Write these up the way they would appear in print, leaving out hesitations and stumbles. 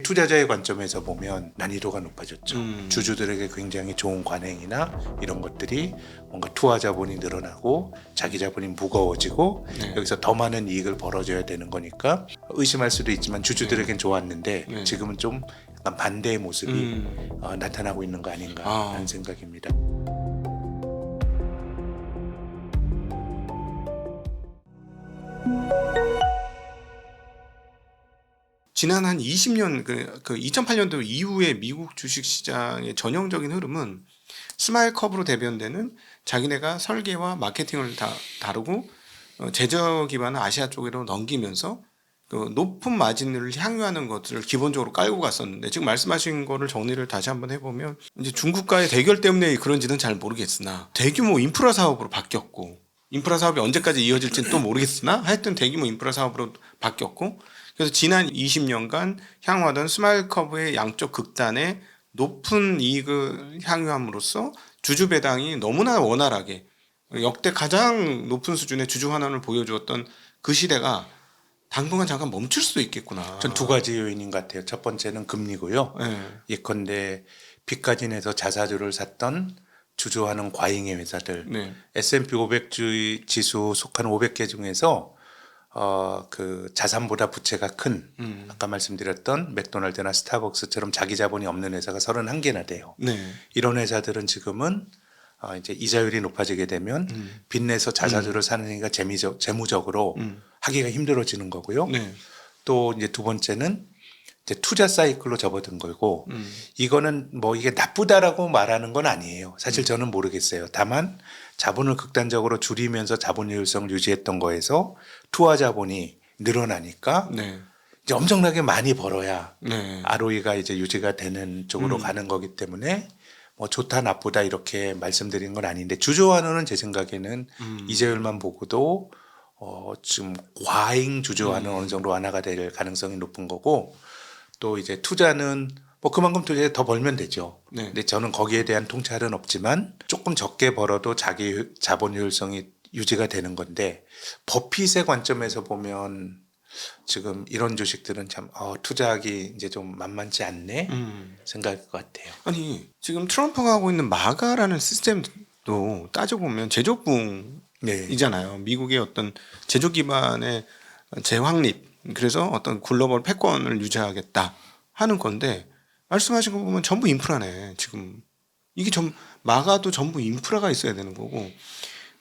투자자의 관점에서 보면 난이도가 높아졌죠. 주주들에게 굉장히 좋은 관행이나 이런 것들이 뭔가 투하 자본이 늘어나고 자기 자본이 무거워지고 네. 여기서 더 많은 이익을 벌어줘야 되는 거니까 의심할 수도 있지만 주주들에겐 좋았는데 네. 지금은 좀 약간 반대의 모습이 나타나고 있는 거 아닌가 하는 생각입니다. 지난 한 20년 그 2008년도 이후에 미국 주식 시장의 전형적인 흐름은 스마일 컵으로 대변되는 자기네가 설계와 마케팅을 다 다루고 제조 기반을 아시아 쪽으로 넘기면서 그 높은 마진을 향유하는 것들을 기본적으로 깔고 갔었는데, 지금 말씀하신 거를 정리를 다시 한번 해보면 이제 중국과의 대결 때문에 그런지는 잘 모르겠으나 대규모 인프라 사업으로 바뀌었고, 인프라 사업이 언제까지 이어질지는 또 모르겠으나 하여튼 대규모 인프라 사업으로 바뀌었고, 그래서 지난 20년간 향후하던 스마일 커브의 양쪽 극단에 높은 이익을 향유함으로써 주주 배당이 너무나 원활하게 역대 가장 높은 수준의 주주 환원을 보여주었던 그 시대가 당분간 잠깐 멈출 수도 있겠구나. 전 두 가지 요인인 것 같아요. 첫 번째는 금리고요. 네. 예컨대 빚까지 내서 자사주를 샀던 주주하는 과잉의 회사들, 네. S&P 500 지수 속한 500개 중에서 그 자산보다 부채가 큰 아까 말씀드렸던 맥도날드나 스타벅스처럼 자기 자본이 없는 회사가 31개나 돼요. 네. 이런 회사들은 지금은 이제 이자율이 높아지게 되면 빚내서 자사주를 사는 행위가 재무적으로 하기가 힘들어지는 거고요. 네. 또 이제 두 번째는 이제 투자 사이클로 접어든 거고, 이거는 뭐 이게 나쁘다라고 말하는 건 아니에요. 사실 저는 모르겠어요. 다만 자본을 극단적으로 줄이면서 자본 효율성을 유지했던 거에서 투하 자본이 늘어나니까 네. 이제 엄청나게 많이 벌어야 네. ROE가 이제 유지가 되는 쪽으로 가는 거기 때문에 뭐 좋다 나쁘다 이렇게 말씀드린 건 아닌데, 주주 환원은 제 생각에는 이자율만 보고도 지금 과잉 주주 환원 어느 정도 완화가 될 가능성이 높은 거고, 또 이제 투자는 뭐 그만큼 투자에 더 벌면 되죠. 네. 근데 저는 거기에 대한 통찰은 없지만 조금 적게 벌어도 자기 자본 효율성이 유지가 되는 건데, 버핏의 관점에서 보면 지금 이런 주식들은 참 투자하기 이제 좀 만만치 않네 생각할 것 같아요. 아니 지금 트럼프가 하고 있는 마가라는 시스템도 따져보면 제조부이잖아요. 네. 미국의 어떤 제조 기반의 재확립, 그래서 어떤 글로벌 패권을 유지하겠다 하는 건데, 말씀하신 거 보면 전부 인프라네. 지금 이게 마가도 전부 인프라가 있어야 되는 거고,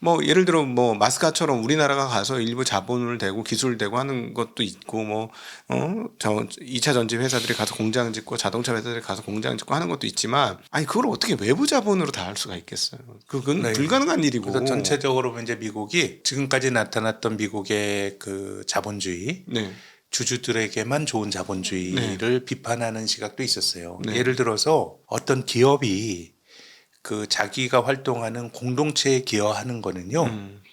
뭐 예를 들어 뭐 마스카처럼 우리나라가 가서 일부 자본을 대고 기술을 대고 하는 것도 있고, 뭐 2차 전지 회사들이 가서 공장 짓고 자동차 회사들이 가서 공장 짓고 하는 것도 있지만, 아니 그걸 어떻게 외부 자본으로 다 할 수가 있겠어요. 그건 네. 불가능한 일이고. 그래서 전체적으로 이제 미국이 지금까지 나타났던 미국의 그 자본주의, 네. 주주들에게만 좋은 자본주의를 비판하는 시각도 있었어요. 네. 예를 들어서 어떤 기업이 그 자기가 활동하는 공동체에 기여하는 거는요,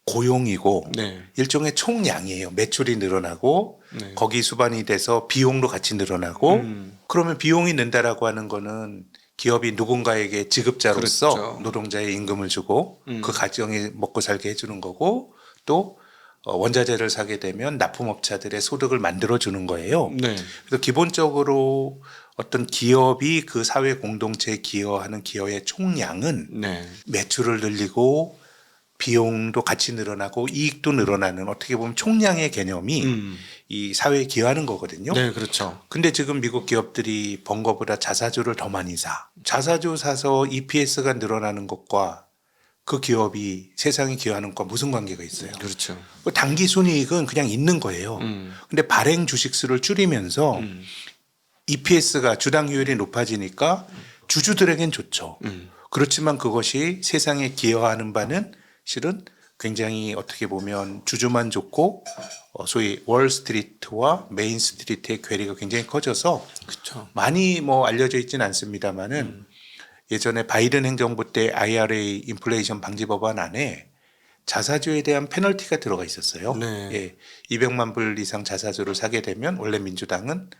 고용이고 네. 일종의 총량이에요. 매출이 늘어나고 네. 거기 수반이 돼서 비용도 같이 늘어나고, 그러면 비용이 는다라고 하는 거는 기업이 누군가에게 지급자로서 그렇죠. 노동자의 임금을 주고 그 가정이 먹고 살게 해주는 거고, 또 원자재를 사게 되면 납품업자들의 소득을 만들어 주는 거예요. 네. 그래서 기본적으로 어떤 기업이 그 사회 공동체에 기여하는 기여의 총량은 네. 매출을 늘리고 비용도 같이 늘어나고 이익도 늘어나는, 어떻게 보면 총량의 개념이 이 사회에 기여하는 거거든요. 네, 그렇죠. 근데 지금 미국 기업들이 번 거보다 자사주를 더 많이 사. 자사주 사서 EPS가 늘어나는 것과 그 기업이 세상에 기여하는 것과 무슨 관계가 있어요? 그렇죠. 그 단기 순이익은 그냥 있는 거예요. 근데 발행 주식수를 줄이면서 EPS가 주당 효율이 높아지니까 주주들에겐 좋죠. 그렇지만 그것이 세상에 기여하는 바는 실은 굉장히 어떻게 보면 주주만 좋고 소위 월스트리트와 메인스트리트의 괴리가 굉장히 커져서 그렇죠. 많이 뭐 알려져 있지는 않습니다만은 예전에 바이든 행정부 때 IRA 인플레이션 방지 법안 안에 자사주에 대한 페널티가 들어가 있었어요. 네. 예, 200만 불 이상 자사주를 사게 되면 원래 민주당은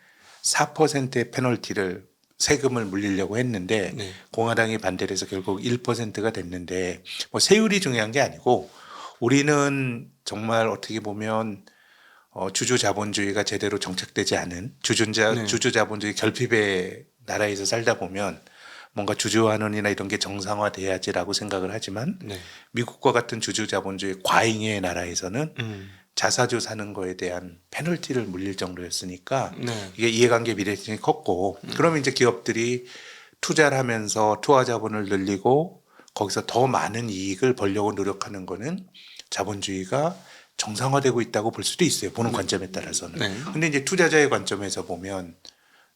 4%의 페널티를 세금을 물리려고 했는데 네. 공화당이 반대를 해서 결국 1%가 됐는데, 뭐 세율이 중요한 게 아니고 우리는 정말 어떻게 보면 주주 자본주의가 제대로 정착되지 않은 네. 주주 자본주의 결핍의 나라에서 살다 보면 뭔가 주주 환원이나 이런 게 정상화돼야지라고 생각을 하지만 네. 미국과 같은 주주 자본주의 과잉의 나라에서는 음. 자사주 사는 거에 대한 페널티를 물릴 정도였으니까 네. 이게 이해관계 비대칭이 컸고 그러면 이제 기업들이 투자를 하면서 투하 자본을 늘리고 거기서 더 많은 이익을 벌려고 노력하는 거는 자본주의가 정상화되고 있다고 볼 수도 있어요. 보는 관점에 따라서는. 네. 근데 이제 투자자의 관점에서 보면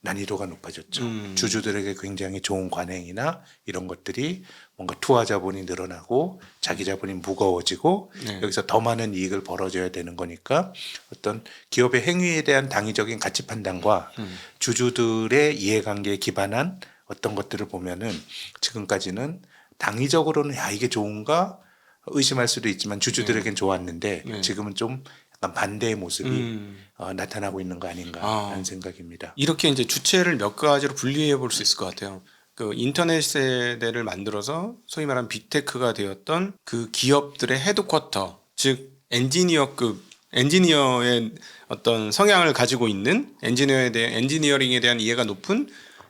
난이도가 높아졌죠. 주주들에게 굉장히 좋은 관행이나 이런 것들이 뭔가 투하 자본이 늘어나고 자기 자본이 무거워지고 네. 여기서 더 많은 이익을 벌어줘야 되는 거니까 어떤 기업의 행위에 대한 당위적인 가치 판단과 주주들의 이해관계에 기반한 어떤 것들을 보면은 지금까지는 당위적으로는 야 이게 좋은가 의심할 수도 있지만 주주들에겐 좋았는데 네. 지금은 좀 약간 반대의 모습이 음. 나타나고 있는 거 아닌가라는 생각입니다. 이렇게 이제 주체를 몇 가지로 분리해 볼 수 있을 것 같아요. 그 인터넷 세대를 만들어서 소위 말하는 빅테크가 되었던 그 기업들의 헤드쿼터, 즉 엔지니어의 어떤 성향을 가지고 있는 엔지니어링에 대한 이해가 높은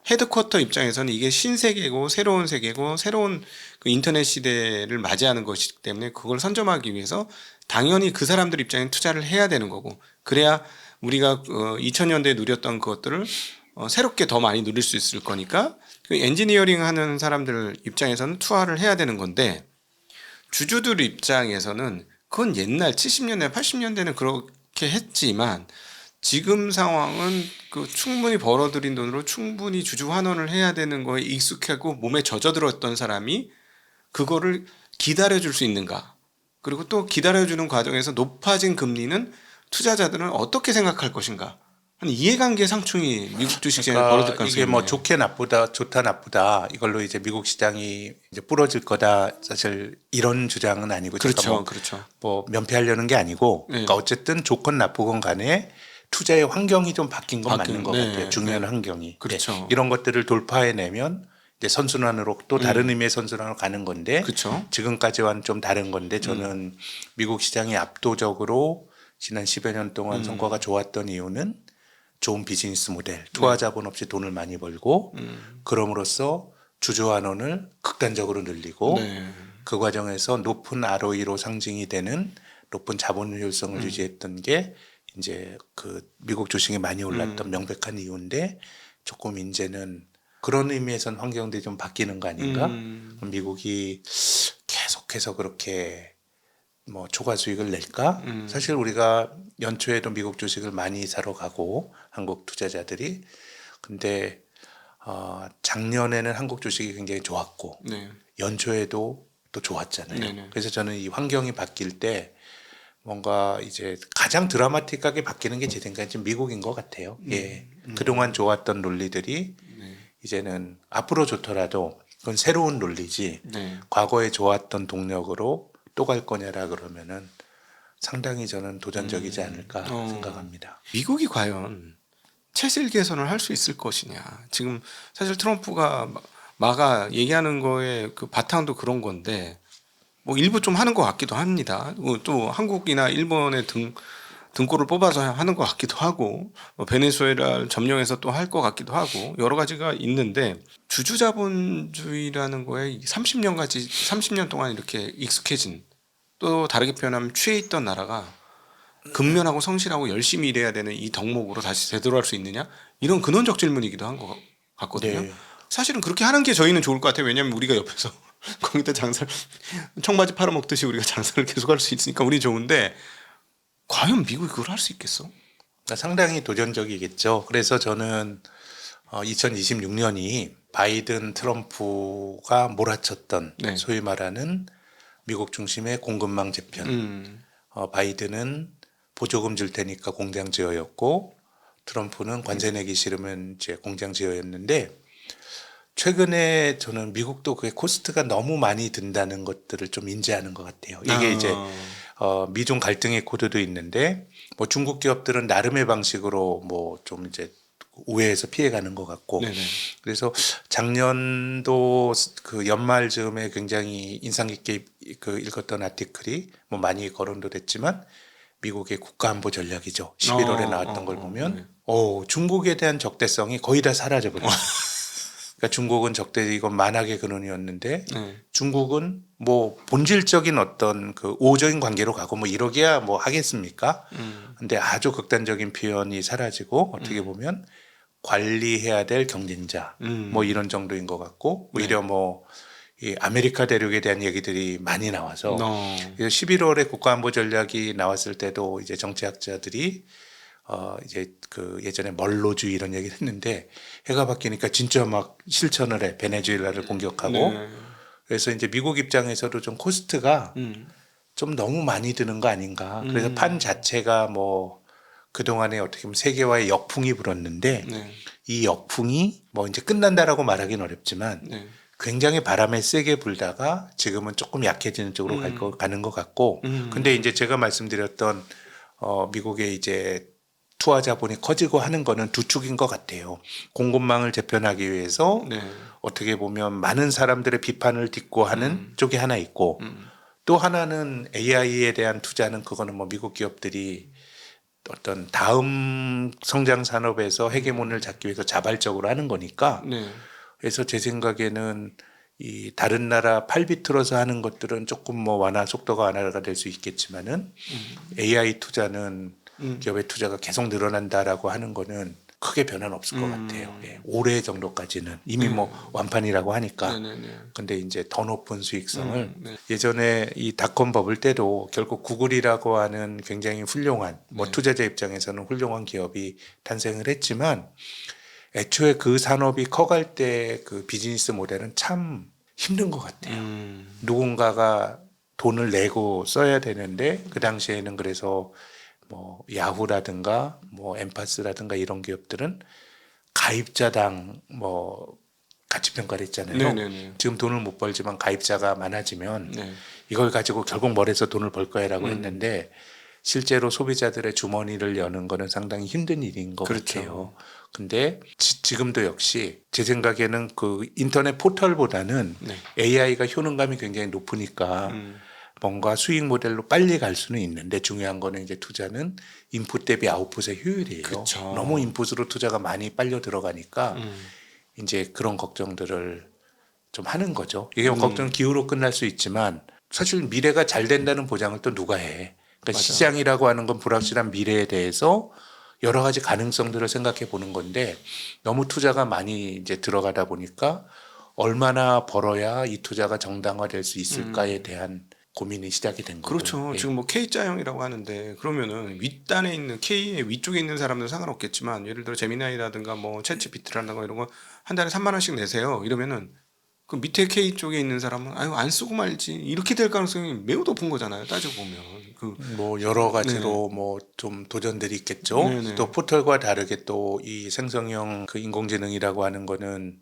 헤드쿼터 입장에서는 이게 신세계고 새로운 세계고 새로운 그 인터넷 시대를 맞이하는 것이기 때문에 그걸 선점하기 위해서 당연히 그 사람들 입장에 투자를 해야 되는 거고 그래야 우리가 2000년대에 누렸던 그것들을 새롭게 더 많이 누릴 수 있을 거니까 그 엔지니어링 하는 사람들 입장에서는 투하를 해야 되는 건데 주주들 입장에서는 그건 옛날 70년대, 80년대는 그렇게 했지만 지금 상황은 그 충분히 벌어들인 돈으로 충분히 주주 환원을 해야 되는 거에 익숙하고 몸에 젖어들었던 사람이 그거를 기다려줄 수 있는가? 그리고 또 기다려주는 과정에서 높아진 금리는 투자자들은 어떻게 생각할 것인가? 한 이해관계 상충이 미국 주식시장에 벌어질 가능성이 이게 뭐 있네요. 좋게 나쁘다, 좋다 나쁘다 이걸로 이제 미국 시장이 이제 부러질 거다 사실 이런 주장은 아니고 그렇죠, 그렇죠. 뭐 면피하려는 게 아니고 네. 그러니까 어쨌든 좋건 나쁘건 간에 투자의 환경이 좀 바뀐 건 맞는 것 네, 같아요. 중요한 네. 환경이. 그렇죠. 네. 이런 것들을 돌파해내면 이제 선순환으로 또 다른 의미의 선순환으로 가는 건데 그렇죠. 지금까지와는 좀 다른 건데 저는 미국 시장이 압도적으로 지난 10여 년 동안 성과가 좋았던 이유는 좋은 비즈니스 모델, 투하 자본 없이 돈을 많이 벌고 그럼으로써 주주 환원을 극단적으로 늘리고 네. 그 과정에서 높은 ROE로 상징이 되는 높은 자본 효율성을 유지했던 게 이제 그 미국 주식이 많이 올랐던 명백한 이유인데 조금 이제는 그런 의미에선 환경들이 좀 바뀌는 거 아닌가? 미국이 계속해서 그렇게 뭐 초과 수익을 낼까? 사실 우리가 연초에도 미국 주식을 많이 사러 가고 한국 투자자들이 근데 작년에는 한국 주식이 굉장히 좋았고 네. 연초에도 또 좋았잖아요. 네네. 그래서 저는 이 환경이 바뀔 때 뭔가 이제 가장 드라마틱하게 바뀌는 게 제 생각엔 지금 미국인 것 같아요. 예. 그동안 좋았던 논리들이 이제는 앞으로 좋더라도 그건 새로운 논리지 네. 과거에 좋았던 동력으로 또 갈 거냐라 그러면은 상당히 저는 도전적이지 않을까 생각합니다. 미국이 과연 체질 개선을 할 수 있을 것이냐. 지금 사실 트럼프가 마가 얘기하는 거에 그 바탕도 그런 건데 뭐 일부 좀 하는 것 같기도 합니다. 또 한국이나 일본의 등골을 뽑아서 하는 것 같기도 하고 베네수엘라를 점령해서 또 할 것 같기도 하고 여러 가지가 있는데 주주자본주의라는 거에 30년 동안 이렇게 익숙해진 또 다르게 표현하면 취해 있던 나라가 근면하고 성실하고 열심히 일해야 되는 이 덕목으로 다시 되돌아갈 수 있느냐? 이런 근원적 질문이기도 한 것 같거든요. 네. 사실은 그렇게 하는 게 저희는 좋을 것 같아요. 왜냐하면 우리가 옆에서 거기다 장사를 청바지 팔아먹듯이 우리가 장사를 계속할 수 있으니까 우리 좋은데 과연 미국이 그걸 할 수 있겠어? 그러니까 상당히 도전적이겠죠. 그래서 저는 2026년이 바이든 트럼프가 몰아쳤던 네. 소위 말하는 미국 중심의 공급망 재편. 바이든은 보조금 줄 테니까 공장 지어였고 트럼프는 관세 내기 싫으면 이제 공장 지어였는데 최근에 저는 미국도 그게 코스트가 너무 많이 든다는 것들을 좀 인지하는 것 같아요. 이게 이제 미중 갈등의 코드도 있는데 뭐 중국 기업들은 나름의 방식으로 뭐 좀 이제 우회해서 피해가는 것 같고 네네. 그래서 작년도 그 연말 즈음에 굉장히 인상 깊게 그 읽었던 아티클이 뭐 많이 거론도 됐지만 미국의 국가안보 전략이죠. 11월에 나왔던 걸 보면 네. 중국에 대한 적대성이 거의 다 사라져버렸어요. 그러니까 중국은 적대 이건 만악의 근원이었는데 네. 중국은 뭐 본질적인 어떤 그 우호적인 관계로 가고 뭐 이러기야 뭐 하겠습니까? 근데 아주 극단적인 표현이 사라지고 어떻게 보면 관리해야 될 경쟁자 뭐 이런 정도인 것 같고 오히려 뭐 이 아메리카 대륙에 대한 얘기들이 많이 나와서 그래서 11월에 국가안보 전략이 나왔을 때도 이제 정치학자들이 이제 그 예전에 멀로주의 이런 얘기를 했는데 해가 바뀌니까 진짜 막 실천을 해 베네수엘라를 공격하고 네. 그래서 이제 미국 입장에서도 좀 코스트가 좀 너무 많이 드는 거 아닌가 그래서 판 자체가 뭐 그동안에 어떻게 보면 세계화의 역풍이 불었는데 네. 이 역풍이 뭐 이제 끝난다라고 말하기는 어렵지만 네. 굉장히 바람에 세게 불다가 지금은 조금 약해지는 쪽으로 가는 것 같고 근데 이제 제가 말씀드렸던 미국의 이제 투하 자본이 커지고 하는 거는 두 축인 것 같아요. 공급망을 재편하기 위해서 네. 어떻게 보면 많은 사람들의 비판을 딛고 하는 쪽이 하나 있고 또 하나는 AI에 대한 투자는 그거는 뭐 미국 기업들이 어떤 다음 성장 산업에서 헤게몬을 잡기 위해서 자발적으로 하는 거니까 네. 그래서 제 생각에는 이 다른 나라 팔 비틀어서 하는 것들은 조금 뭐 완화 속도가 완화가 될 수 있겠지만은 AI 투자는 기업의 투자가 계속 늘어난다라고 하는 거는 크게 변화는 없을 것 같아요. 예, 올해 정도까지는 이미 뭐 완판이라고 하니까. 네네네. 근데 이제 더 높은 수익성을 네. 예전에 이 닷컴 버블 때도 결국 구글이라고 하는 굉장히 훌륭한 뭐 투자자 입장에서는 훌륭한 기업이 탄생을 했지만 애초에 그 산업이 커갈 때 그 비즈니스 모델은 참 힘든 것 같아요. 누군가가 돈을 내고 써야 되는데 그 당시에는 그래서 뭐 야후라든가 뭐 엠파스라든가 이런 기업들은 가입자당 뭐 가치 평가를 했잖아요. 네네네. 지금 돈을 못 벌지만 가입자가 많아지면 네. 이걸 가지고 결국 뭘해서 돈을 벌 거야라고 했는데 실제로 소비자들의 주머니를 여는 거는 상당히 힘든 일인 것 그렇죠. 같아요. 근데 지금도 역시 제 생각에는 그 인터넷 포털보다는 네. AI가 효능감이 굉장히 높으니까 뭔가 수익 모델로 빨리 갈 수는 있는데 중요한 거는 이제 투자는 인풋 대비 아웃풋의 효율이에요. 그쵸. 너무 인풋으로 투자가 많이 빨려 들어가니까 이제 그런 걱정들을 좀 하는 거죠. 이게 걱정은 기후로 끝날 수 있지만 사실 미래가 잘 된다는 보장을 또 누가 해. 그러니까 맞아. 시장이라고 하는 건 불확실한 미래에 대해서 여러 가지 가능성들을 생각해 보는 건데 너무 투자가 많이 이제 들어가다 보니까 얼마나 벌어야 이 투자가 정당화될 수 있을까에 대한 고민이 시작이 된 거고요. 그렇죠. 예. 지금 뭐 K자형이라고 하는데 그러면은 윗단에 있는 K의 위쪽에 있는 사람들은 상관없겠지만 예를 들어 제미나이라든가 뭐 챗GPT라든가 이런 거 한 달에 3만 원씩 내세요. 이러면은 그 밑에 K 쪽에 있는 사람은 아유 안 쓰고 말지 이렇게 될 가능성이 매우 높은 거잖아요. 따져 보면 그 뭐 여러 가지로 뭐 좀 도전들이 있겠죠. 네네. 또 포털과 다르게 또 이 생성형 그 인공지능이라고 하는 거는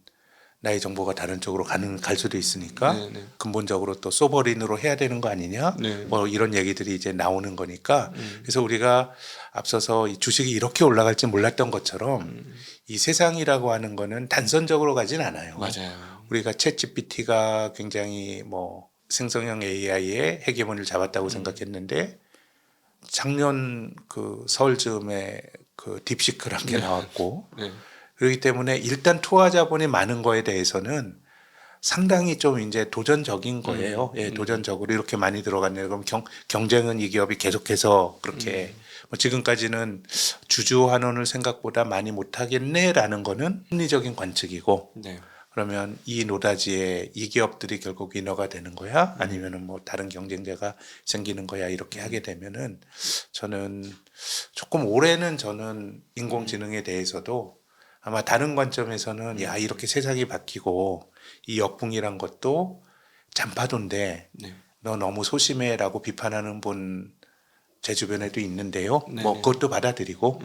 나의 정보가 다른 쪽으로 갈 수도 있으니까 네네. 근본적으로 또 소버린으로 해야 되는 거 아니냐 네. 뭐 이런 얘기들이 이제 나오는 거니까 그래서 우리가 앞서서 이 주식이 이렇게 올라갈지 몰랐던 것처럼 이 세상이라고 하는 거는 단선적으로 가진 않아요. 맞아요. 우리가 챗GPT가 굉장히 뭐 생성형 AI의 헤게모니를 잡았다고 생각했는데 작년 그 서울 즈음에 그 딥시크란 게 나왔고 네. 그렇기 때문에 일단 투하 자본이 많은 거에 대해서는 상당히 좀 이제 도전적인 거예요. 예, 도전적으로 이렇게 많이 들어갔네요. 그럼 경쟁은 이 기업이 계속해서 그렇게 뭐 지금까지는 주주 환원을 생각보다 많이 못 하겠네라는 거는 합리적인 관측이고 네. 그러면 이 노다지에 이 기업들이 결국 위너가 되는 거야? 아니면은 뭐 다른 경쟁자가 생기는 거야? 이렇게 하게 되면은 저는 조금 올해는 저는 인공지능에 대해서도 아마 다른 관점에서는 야, 이렇게 세상이 바뀌고 이 역풍이란 것도 잔파도인데 네. 너 너무 소심해라고 비판하는 분 제 주변에도 있는데요. 네네. 뭐 그것도 받아들이고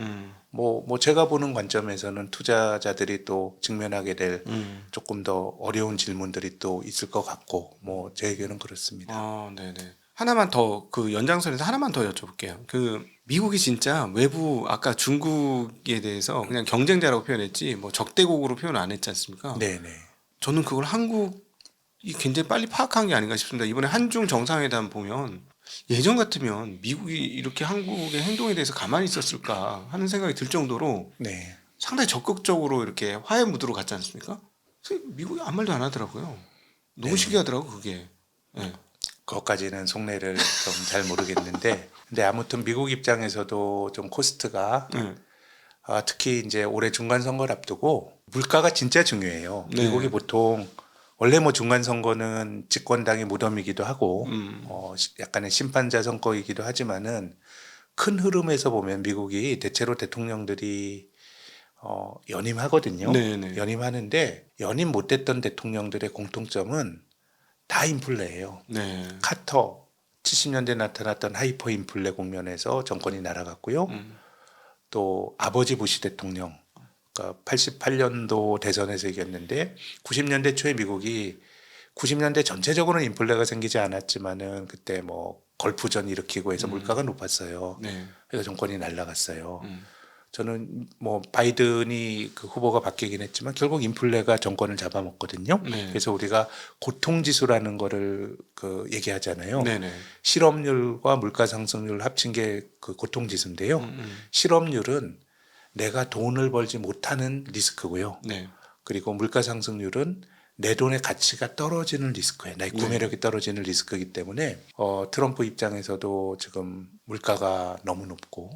뭐 제가 보는 관점에서는 투자자들이 또 직면하게 될 조금 더 어려운 질문들이 또 있을 것 같고 뭐 제 의견은 그렇습니다. 아, 네네. 하나만 더 그 연장선에서 하나만 더 여쭤볼게요. 그 미국이 진짜 외부 아까 중국에 대해서 그냥 경쟁자라고 표현했지 뭐 적대국으로 표현 안 했지 않습니까? 네네. 저는 그걸 한국이 굉장히 빨리 파악한 게 아닌가 싶습니다. 이번에 한중 정상회담 보면 예전 같으면 미국이 이렇게 한국의 행동에 대해서 가만히 있었을까 하는 생각이 들 정도로 네. 상당히 적극적으로 이렇게 화해 무드로 갔지 않습니까? 그래서 미국이 아무 말도 안 하더라고요. 너무 네. 신기하더라고 그게. 예. 그것까지는 속내를 좀 잘 모르겠는데, 근데 아무튼 미국 입장에서도 좀 코스트가 네. 특히 이제 올해 중간 선거를 앞두고 물가가 진짜 중요해요. 네. 미국이 보통 원래 뭐 중간 선거는 집권당의 무덤이기도 하고 약간의 심판자 선거이기도 하지만은 큰 흐름에서 보면 미국이 대체로 대통령들이 연임하거든요. 네네. 연임하는데 연임 못했던 대통령들의 공통점은 다 인플레예요. 네. 카터 70년대 나타났던 하이퍼 인플레 국면에서 정권이 날아갔고요. 또 아버지 부시 대통령 그러니까 88년도 대선에서 이겼는데 90년대 초에 미국이 90년대 전체적으로는 인플레가 생기지 않았지만은 그때 뭐 걸프전 일으키고 해서 물가가 높았어요. 네. 그래서 정권이 날아갔어요. 저는 뭐 바이든이 그 후보가 바뀌긴 했지만 결국 인플레가 정권을 잡아먹거든요. 네. 그래서 우리가 고통지수라는 거를 그 얘기하잖아요. 네네. 실업률과 물가 상승률 합친 게 그 고통지수인데요. 실업률은 내가 돈을 벌지 못하는 리스크고요. 네. 그리고 물가 상승률은 내 돈의 가치가 떨어지는 리스크예요. 나의 구매력이 떨어지는 리스크이기 때문에 트럼프 입장에서도 지금 물가가 너무 높고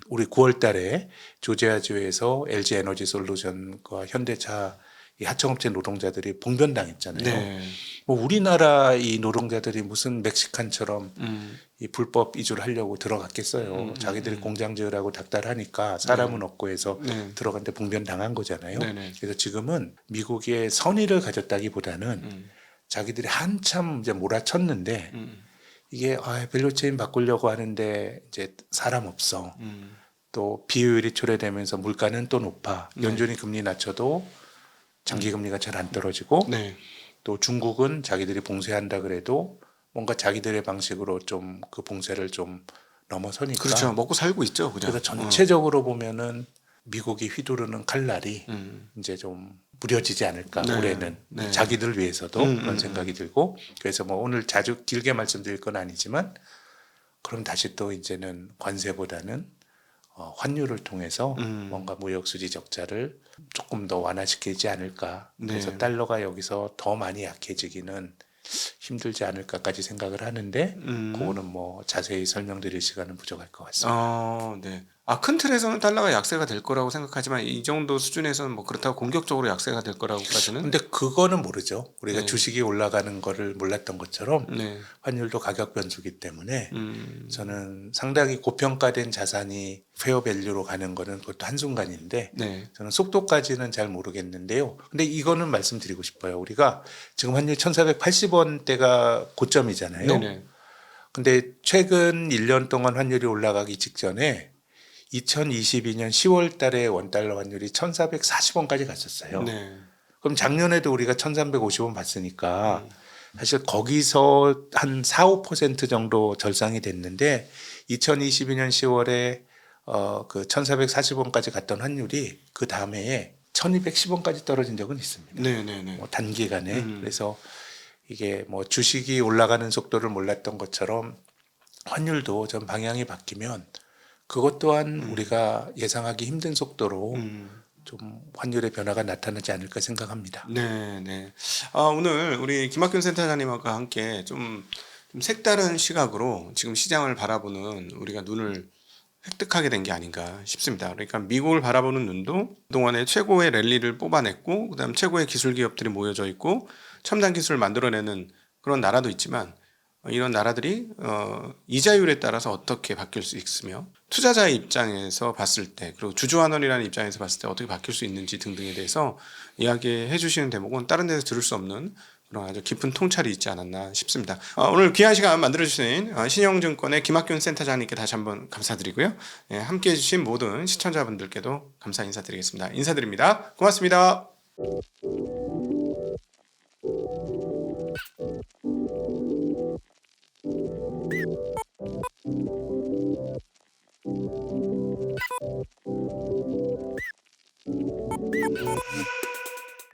우리 9월 달에 조지아주에서 LG 에너지 솔루션과 현대차 이 하청업체 노동자들이 봉변당했잖아요. 네. 뭐 우리나라 이 노동자들이 무슨 멕시칸처럼 이 불법 이주를 하려고 들어갔겠어요. 자기들이 공장 지으라고 닥달하니까 사람은 없고 해서 네. 들어갔는데 봉변당한 거잖아요. 네네. 그래서 지금은 미국의 선의를 가졌다기보다는 자기들이 한참 이제 몰아쳤는데 이게 밸류체인 바꾸려고 하는데 이제 사람 없어. 또 비효율이 초래되면서 물가는 또 높아. 연준이 금리 낮춰도 장기 금리가 잘 안 떨어지고 네. 또 중국은 자기들이 봉쇄한다 그래도 뭔가 자기들의 방식으로 좀 그 봉쇄를 좀 넘어서니까 그렇죠. 먹고 살고 있죠. 그냥. 그래서 전체적으로 보면은 미국이 휘두르는 칼날이 이제 좀 무뎌지지 않을까 네. 올해는 네. 자기들 위해서도 그런 생각이 들고 그래서 뭐 오늘 자주 길게 말씀드릴 건 아니지만 그럼 다시 또 이제는 관세보다는 환율을 통해서 뭔가 무역 수지 적자를 조금 더 완화시키지 않을까. 그래서 네. 달러가 여기서 더 많이 약해지기는 힘들지 않을까까지 생각을 하는데 그거는 뭐 자세히 설명드릴 시간은 부족할 것 같습니다. 네. 큰 틀에서는 달러가 약세가 될 거라고 생각하지만 이 정도 수준에서는 뭐 그렇다고 공격적으로 약세가 될 거라고까지는. 근데 그거는 모르죠. 우리가 네. 주식이 올라가는 거를 몰랐던 것처럼 네. 환율도 가격 변수기 때문에 저는 상당히 고평가된 자산이 페어 밸류로 가는 거는 그것도 한순간인데 네. 저는 속도까지는 잘 모르겠는데요. 근데 이거는 말씀드리고 싶어요. 우리가 지금 환율 1,480원대가 고점이잖아요. 네네. 근데 최근 1년 동안 환율이 올라가기 직전에 2022년 10월 달에 원달러 환율이 1,440원까지 갔었어요. 네. 그럼 작년에도 우리가 1,350원 봤으니까 사실 거기서 한 4, 5% 정도 절상이 됐는데 2022년 10월에 그 1,440원까지 갔던 환율이 그 다음해에 1,210원까지 떨어진 적은 있습니다. 네네네. 뭐 단기간에. 그래서 이게 뭐 주식이 올라가는 속도를 몰랐던 것처럼 환율도 좀 방향이 바뀌면 그것 또한 우리가 예상하기 힘든 속도로 좀 환율의 변화가 나타나지 않을까 생각합니다. 네, 네. 오늘 우리 김학균 센터장님과 함께 좀 색다른 시각으로 지금 시장을 바라보는 우리가 눈을 획득하게 된 게 아닌가 싶습니다. 그러니까 미국을 바라보는 눈도 그동안에 최고의 랠리를 뽑아냈고 그다음 최고의 기술 기업들이 모여져 있고 첨단 기술을 만들어내는 그런 나라도 있지만 이런 나라들이 이자율에 따라서 어떻게 바뀔 수 있으며 투자자의 입장에서 봤을 때 그리고 주주환원이라는 입장에서 봤을 때 어떻게 바뀔 수 있는지 등등에 대해서 이야기해 주시는 대목은 다른 데서 들을 수 없는 그런 아주 깊은 통찰이 있지 않았나 싶습니다. 오늘 귀한 시간 만들어주신 신영증권의 김학균 센터장님께 다시 한번 감사드리고요. 함께해 주신 모든 시청자분들께도 감사 인사드리겠습니다. 인사드립니다. 고맙습니다.